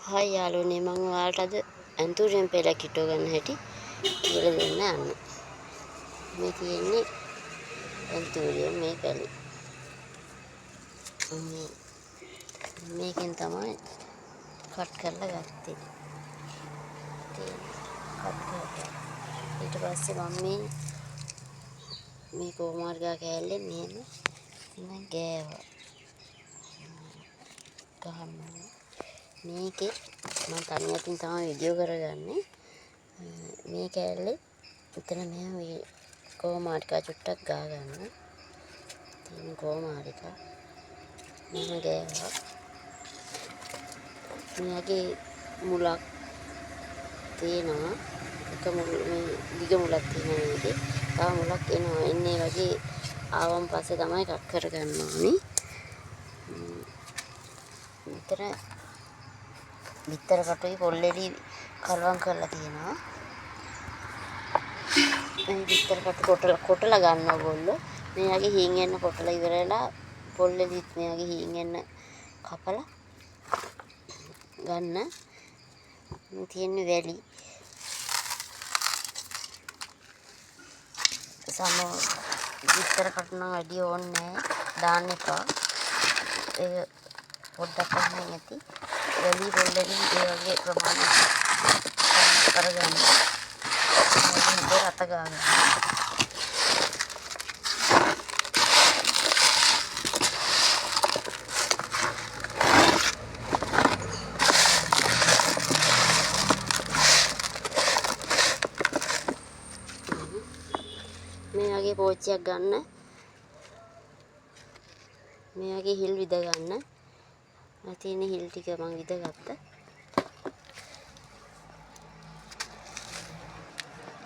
Hi යාළුවනේ මම ඔයාලට අද ඇන්තූරියම් පෙළක් හිටව ගන්න හැටි කියලා දෙන්න යන්නේ. මේ තියෙන්නේ ඇන්තූරියම් මේ පැලේ. මේකෙන් තමයි කට් කරලා ගත්තේ. කට් කරලා ඊට පස්සේ මම මේ කොමාර්ගා කෑල්ලෙන් මෙහෙම ඉතින් ගෑවා. ගහන්න මේකේ මම තනියෙන් තමයි වීඩියෝ කරගන්නේ. මේ කෑල්ලේ එතන මෙහෙම කොමාර්ගා චුට්ටක් ගා ගන්න. ඉතින් කොමාර්ගා මෙහෙම ගෑවා. මෙයාගේ මුලක් තියෙනවා. එක මුල මේ දිග මුලක් තියෙනවා මේකේ. තව මුලක් එනවා. එන්නේ වගේ ආවම පස්සේ තමයි කට් කරගන්න ඕනේ. විතර කටුයි පොල්ලෙලි කලවම් කරලා තියෙනවා. මේ විතර කටු කොටලා ගන්න ඕගොල්ලෝ. මෙයාගේ හීන් එන්න කොටලා ඉවරලා පොල්ලෙලිත් මෙයාගේ හීන් එන්න කපලා ගන්න. තියෙන වැලි සම විතර කටු නම් වැඩි ඕනේ දාන්න එපා. ඒ පොඩ්ඩක් අහන්න ඇති. වැලි පොල්ලෙලි ඒ වගේ ප්‍රමාණයක් කරගන්න. මේක රත ගන්න. මේ වගේ පෝච්චියක් ගන්න. මේ වගේ හිල් විද ගන්න. තියෙන හිල් ටික මම විදගත්තා.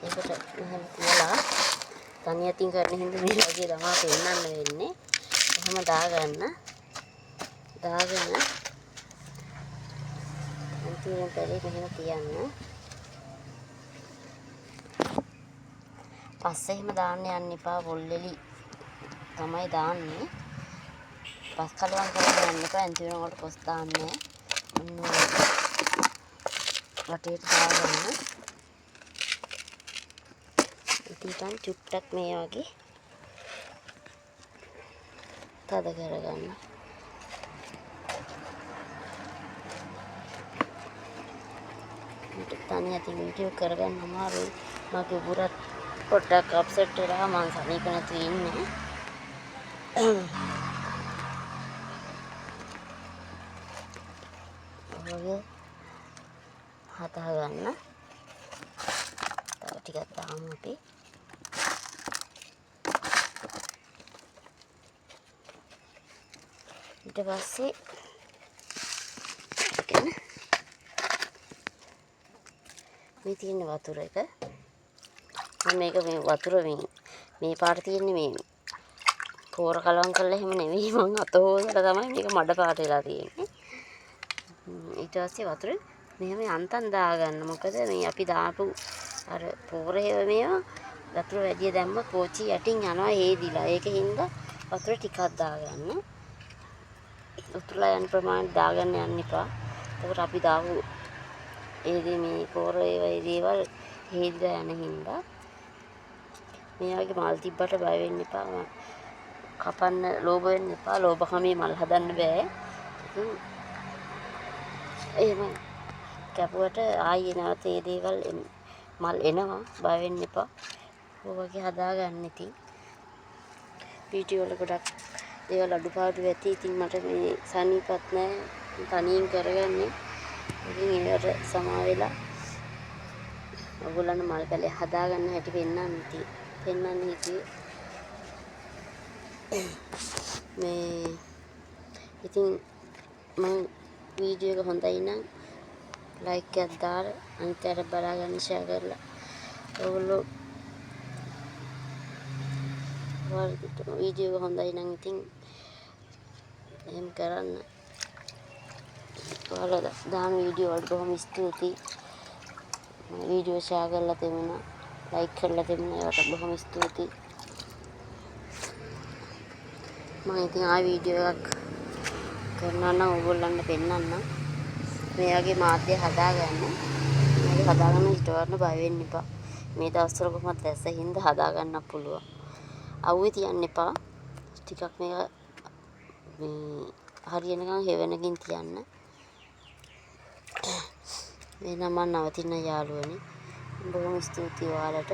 ඒකට මෙහෙම තියලා තනියටින් කරන හින්දා මේ වගේ ළමා පෙන්නන්න වෙන්නේ. එහෙම දාගන්න. දාගෙන අන්තිමට පෙරේ මෙහෙම තියන්න. පස්සේ එහෙම දාන්න යන්න එපා. පොල්ලෙලි තමයි දාන්නේ. පස් කලවම් කරලා යන්න එපා. අන්තිමට කොට පොස් දාන්නේ. වටේට දාගන්න. ඉතින් චුට්ටක් මේ වගේ තද කරගන්න. මේක තනියෙන් වීඩියෝ කරගන්න අමාරුයි. මගේ බුරත් පොඩ්ඩක් අප්සෙට් වෙලා මම සනීප නැතුව ඉන්නේ. ඔයගේ හදා ගන්න. තව ටිකක් දාමු අපි. ඊට පස්සේ මේ තියෙන වතුර එක මේක මේ වතුර මේ පාට තියෙන්නේ මේ පෝර කලවම් කරලා එහෙම නෙවෙයි මං අත හොදලා තමයි මේක මඩ පාට වෙලා තියෙන්නේ. ඊට පස්සේ වතුර මෙහෙම යන්තම් දාගන්න. මොකද මේ අපි දාපු අර පෝර හේව මේවා වතුර වැඩි දැම්මොත් පෝච්චි යටින් යනවා හේදිලා. ඒකින්ද වතුර ටිකක් දාගන්න. උතුරලා යන ප්‍රමාණයට දාගන්න යන්න එපා. ඒකට අපි දාපු මේ පෝර ඒ දේවල් හේදිලා යන හින්දා මේ වගේ මල් තිබ්බට බය වෙන්න එපා. කපන්න ලෝභ වෙන්න එපා. ලෝභකමේ මල් හදන්න බෑ. ඉතින් එහෙම කැපුවට ආයෙ නැවත ඒ දේවල් මල් එනවා. බය වෙන්න එපා. ඔය වගේ හදාගන්න ඉතින්. වීඩියෝ වල ගොඩක් දේවල් අඩුපාඩු ඇති. ඉතින් මට මේ සනීපත් නැහැ. තනියෙන් කරගන්නේ. ඉතින් ඒකට සමා වෙලා ඔයගොල්ලන්ට මල් පැලේ හදාගන්න හැටි පෙන්නන්න හිතුවේ. මේ ඉතින් මම වීඩියෝ එක හොඳයි නම් ලයික් එකක් දාලා අනිත් අයට බලා ගන්න ෂෙයා කරලා ඔයගොල්ලෝ වීඩියෝ එක හොඳයි නම් ඉතින් එහෙම කරන්න. ඔයාලා දාන වීඩියෝ වලට බොහොම ස්තුතියි. වීඩියෝ ෂෙයා කරලා තිබුණා. ලයික් කරලා තිබුණා. ඒකට බොහොම ස්තුතියි. මම ඉතින් ආයෙ වීඩියෝ එකක් කරනවා නම් ඕගොල්ලන්ට පෙන්නන්නම්. මේ වගේ මාධ්‍ය හදාගන්න. මේක හදාගන්න හිටවන්න බය වෙන්න එපා. මේ දවස්වල කොහොමද දැස්ස හින්දා හදාගන්න පුළුවන්. අවුවේ තියන්න එපා. ටිකක් මේක මේ හරියනකම් හෙවණකින් තියන්න. එහෙනම් මම නවතින යාළුවනේ. බොහොම ස්තුතියි ඔයාලට.